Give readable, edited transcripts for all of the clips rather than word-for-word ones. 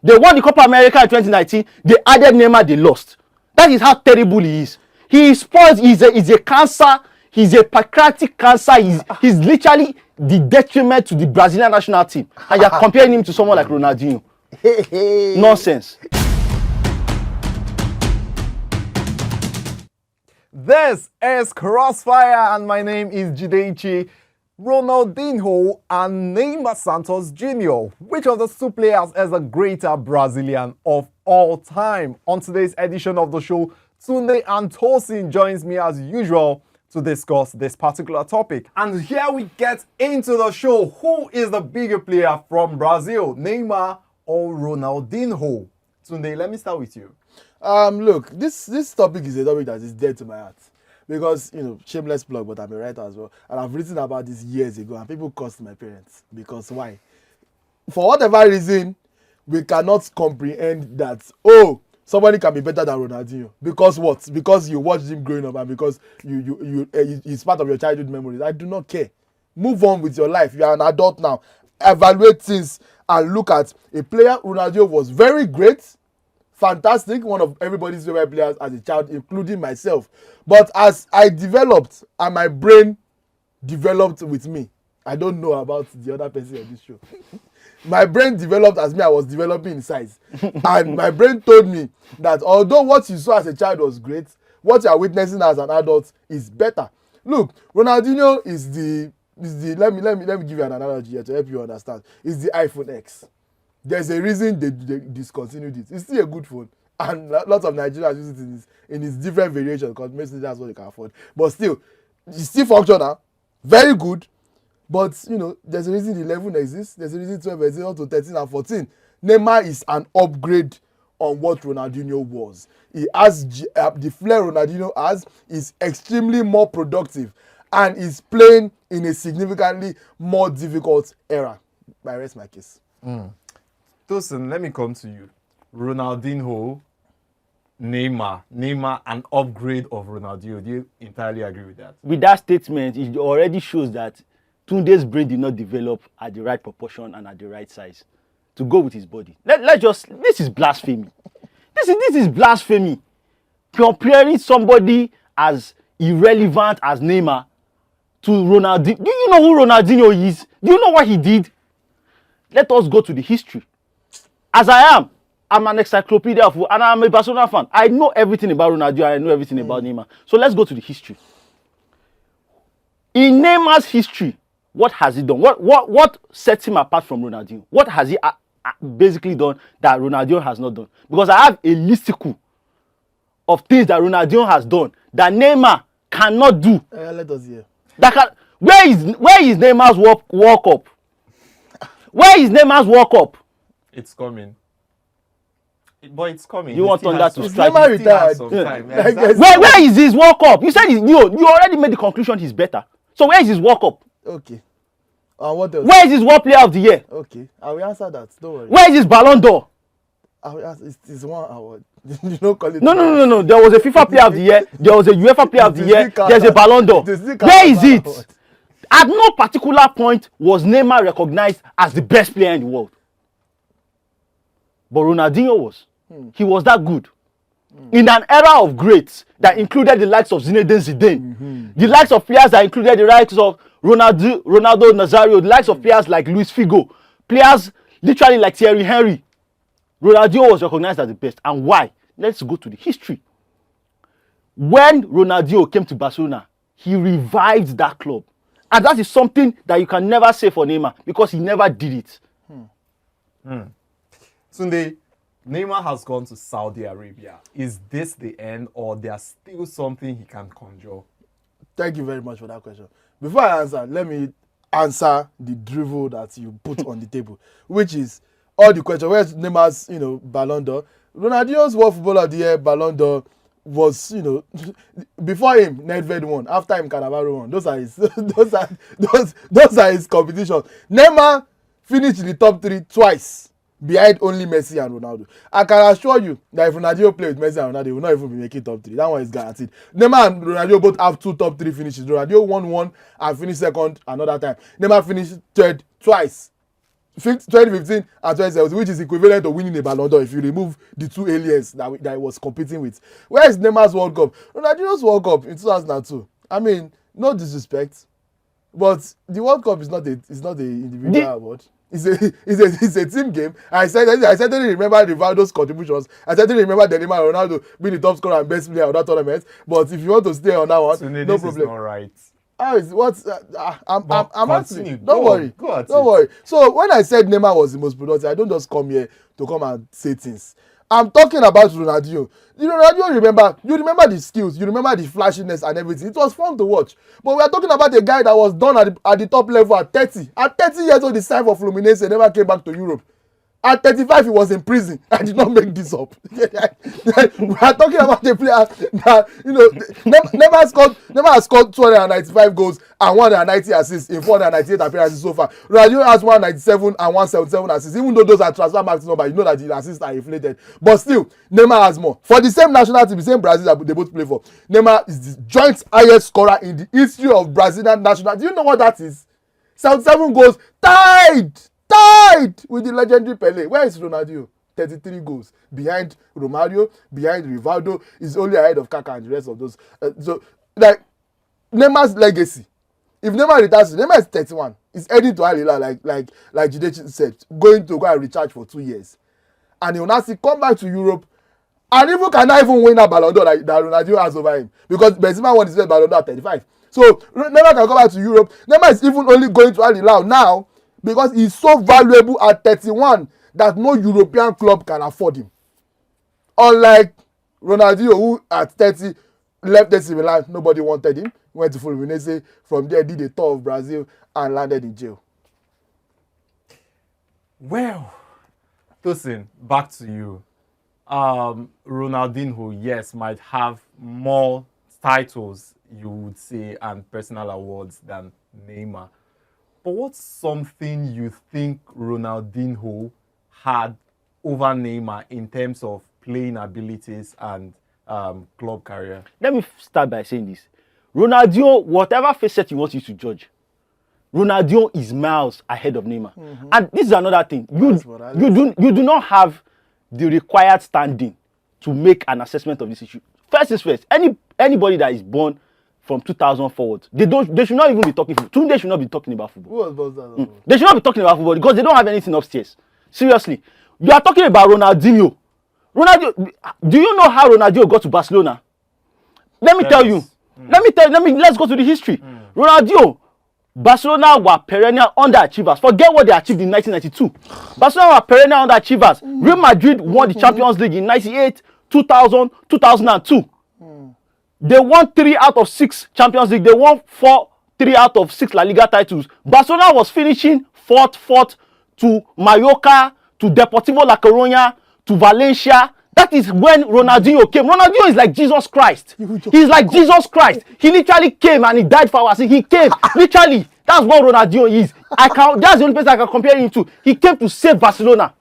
They won the Copa America in 2019. They added Neymar, they lost. That is how terrible he is. He is spoiled. He's a cancer. He's a pancreatic cancer. He's literally the detriment to the Brazilian national team. And you're comparing him to someone like Ronaldinho. Nonsense. This is Crossfire, and my name is Jideichi. Ronaldinho and Neymar Santos Jr. Which of the two players is the greater Brazilian of all time? On today's edition of the show, Tunde and Tosin joins me as usual to discuss this particular topic. And here we get into the show. Who is the bigger player from Brazil, Neymar or Ronaldinho? Tunde, let me start with you. Look, this topic is a topic that is dear to my heart. Because, shameless plug, but I'm a writer as well. And I've written about this years ago, and people cursed my parents. Because why? For whatever reason, we cannot comprehend that, somebody can be better than Ronaldinho. Because what? Because you watched him growing up, and because it's part of your childhood memories. I do not care. Move on with your life. You are an adult now. Evaluate things and look at a player. Ronaldinho was very great. Fantastic, one of everybody's favorite players as a child, including myself. But as I developed and my brain developed with me, I don't know about the other person on this show. My brain developed as I was developing in size. And my brain told me that although what you saw as a child was great, what you are witnessing as an adult is better. Look, Ronaldinho is the let me give you an analogy here to help you understand. It's the iPhone X. There's a reason they discontinued it. It's still a good phone. And lots of Nigerians use it in its different variations because mostly that's what they can afford. But still, it's still functional. Very good. But, there's a reason 11 exists. There's a reason 12 exists, up to 13 and 14. Neymar is an upgrade on what Ronaldinho was. He has the flair Ronaldinho has, is extremely more productive and is playing in a significantly more difficult era. I rest my case. Tosin, let me come to you. Ronaldinho, Neymar, an upgrade of Ronaldinho. Do you entirely agree with that? With that statement, it already shows that Tunde's brain did not develop at the right proportion and at the right size to go with his body. This is blasphemy. This is blasphemy. Comparing somebody as irrelevant as Neymar to Ronaldinho. Do you know who Ronaldinho is? Do you know what he did? Let us go to the history. As I'm an encyclopedia of, and I'm a Barcelona fan. I know everything about Ronaldinho. I know everything about Neymar. So let's go to the history. In Neymar's history, what has he done? What sets him apart from Ronaldinho? What has he basically done that Ronaldinho has not done? Because I have a listicle of things that Ronaldinho has done that Neymar cannot do. Let us hear. Where is Neymar's World Cup? Where is Neymar's World Cup? It's coming. But it's coming. You want that to strike? Neymar retired. Where is his World Cup? You said you already made the conclusion he's better. So where is his World Cup? Okay. What else? Where is his World Player of the Year? Okay. I will answer that. Don't worry. Where is his Ballon d'Or? It's 1 award. You don't call it. No. There was a FIFA Player of the Year. There was a UEFA Player of the Year. There's a Ballon d'Or. Where is it? At no particular point was Neymar recognized as the best player in the world. But Ronaldinho was. He was that good. In an era of greats that included the likes of Zinedine Zidane, the likes of players that included the likes of Ronaldo Nazario, the likes of players like Luis Figo, players literally like Thierry Henry, Ronaldinho was recognized as the best. And why? Let's go to the history. When Ronaldinho came to Barcelona, he revived that club. And that is something that you can never say for Neymar because he never did it. Sunday, Neymar has gone to Saudi Arabia. Is this the end, or there's still something he can conjure? Thank you very much for that question. Before I answer, let me answer the drivel that you put on the table, which is all the question. Where's Neymar's, Ballon d'Or? Ronaldinho's World Footballer of the Year Ballon d'Or was, before him, Nedved won. After him, Cannavaro won. Those are his competitions. Neymar finished in the top 3 twice, behind only Messi and Ronaldo. I can assure you that if Ronaldinho played with Messi and Ronaldo, he will not even be making top 3. That one is guaranteed. Neymar and Ronaldinho both have 2 top 3 finishes. Ronaldinho won 1 and finished second another time. Neymar finished 3rd twice. 2015 and 2017, which is equivalent to winning a Ballon d'Or if you remove the two aliens that he was competing with. Where is Neymar's World Cup? Ronaldinho's World Cup in 2002. I mean, no disrespect, but the World Cup is not a individual award. It's a team game. I certainly remember Rivaldo's contributions. I certainly remember Neymar Ronaldo being the top scorer and best player of that tournament. But if you want to stay on that one, Sunil, no this problem. Is not right. I'm answering. Don't worry. So when I said Neymar was the most productive, I don't just come here to come and say things. I'm talking about Ronaldinho. You remember the skills, you remember the flashiness and everything. It was fun to watch. But we are talking about a guy that was done at the top level at 30. At 30 years old, he signed for Fluminense and never came back to Europe. At 35, he was in prison. I did not make this up. We are talking about a player that, Neymar has scored 295 goals and 190 assists in 498 appearances so far. Ronaldinho has 197 and 177 assists. Even though those are transfer marks numbers, you know that the assists are inflated. But still, Neymar has more. For the same national team, the same Brazil that they both play for, Neymar is the joint highest scorer in the history of Brazilian national. Do you know what that is? 77 goals, tied with the legendary Pelé. Where is Ronaldinho? 33 goals behind Romario, behind Rivaldo. Is only ahead of Kaká and the rest of those. So like Neymar's legacy, if Neymar retires, Neymar is 31. He's heading to Al Hilal, like Jide said, going to go and recharge for 2 years, and he will now come back to Europe, and even cannot even win that Ballon d'Or that Ronaldinho has over him, because Benzema won his first Ballon d'Or at 35. So Neymar can go back to Europe. Neymar is even only going to Al Hilal now because he's so valuable at 31 that no European club can afford him. Unlike Ronaldinho, who at 30 left AC Milan, nobody wanted him. Went to Fluminense, from there did a tour of Brazil and landed in jail. Well, Tosin, back to you. Ronaldinho, yes, might have more titles, you would say, and personal awards than Neymar. But what's something you think Ronaldinho had over Neymar in terms of playing abilities and club career? Let me start by saying this. Ronaldinho, whatever facet you want you to judge, Ronaldinho is miles ahead of Neymar. Mm-hmm. And this is another thing. You do not have the required standing to make an assessment of this issue. First is first. Anybody that is born from 2000 forward, they should not even be talking football. They should not be talking about football. They should not be talking about football because they don't have anything upstairs. Seriously. You are talking about Ronaldinho. Do you know how Ronaldinho got to Barcelona? Let me tell you. Let's go to the history. Ronaldinho, Barcelona were perennial underachievers. Forget what they achieved in 1992. Barcelona were perennial underachievers. Real Madrid won the Champions League in 98, 2000, 2002. They won 3 out of 6 Champions League. They won 3 out of 6 La Liga titles. Barcelona was finishing fourth to Mallorca, to Deportivo La Coruña, to Valencia. That is when Ronaldinho came. Ronaldinho is like Jesus Christ. He's like Jesus Christ. He literally came and he died for us. He came. Literally. That's what Ronaldinho is. That's the only person I can compare him to. He came to save Barcelona.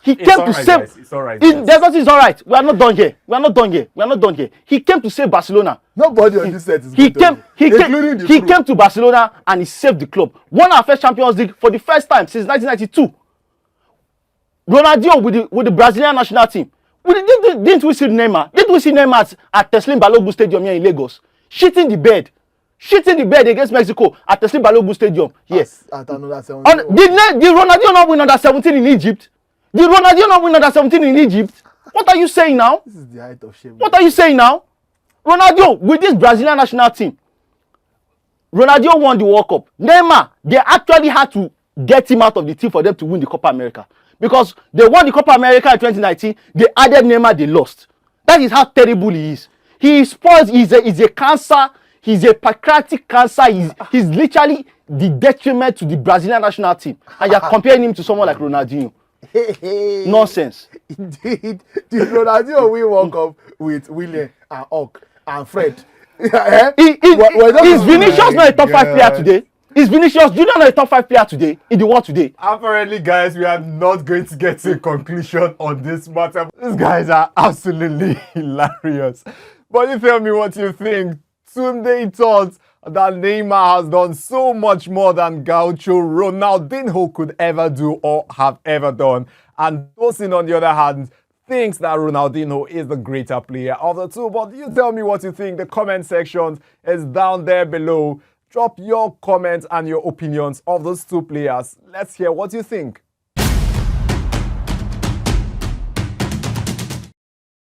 He came to save. Guys. It's all right. There's nothing. It's all right. We are not done here. He came to save Barcelona. Nobody on this set is He came to Barcelona and he saved the club. Won our first Champions League for the first time since 1992. Ronaldinho with the Brazilian national team. Didn't we see Neymar? Didn't we see Neymar at Teslim Balogun Stadium here in Lagos? Shitting the bed against Mexico at Teslim Balogun Stadium. Yes. At another 17. Did Ronaldinho not win under 17 in Egypt? Did Ronaldinho not win under 17 in Egypt? What are you saying now? This is the height of shame. What are you saying now? Ronaldinho with this Brazilian national team. Ronaldinho won the World Cup. Neymar, they actually had to get him out of the team for them to win the Copa America. Because they won the Copa America in 2019, they added Neymar, they lost. That is how terrible he is. He is spoiled, he's a cancer, he's a pancreatic cancer, he's literally the detriment to the Brazilian national team. And you're comparing him to someone like Ronaldinho. Nonsense. Indeed. Did Ronaldinho win World Cup with William and Hawk and Fred? Is Vinicius not a top 5 player today? Is Vinicius Junior not a top 5 player today in the world today? Apparently, guys, we are not going to get to a conclusion on this matter. These guys are absolutely hilarious. But you tell me what you think. Tunde Thoughts that Neymar has done so much more than Gaucho Ronaldinho could ever do or have ever done. And Tosin, on the other hand, thinks that Ronaldinho is the greater player of the two. But you tell me what you think. The comment section is down there below. Drop your comments and your opinions of those two players. Let's hear what you think.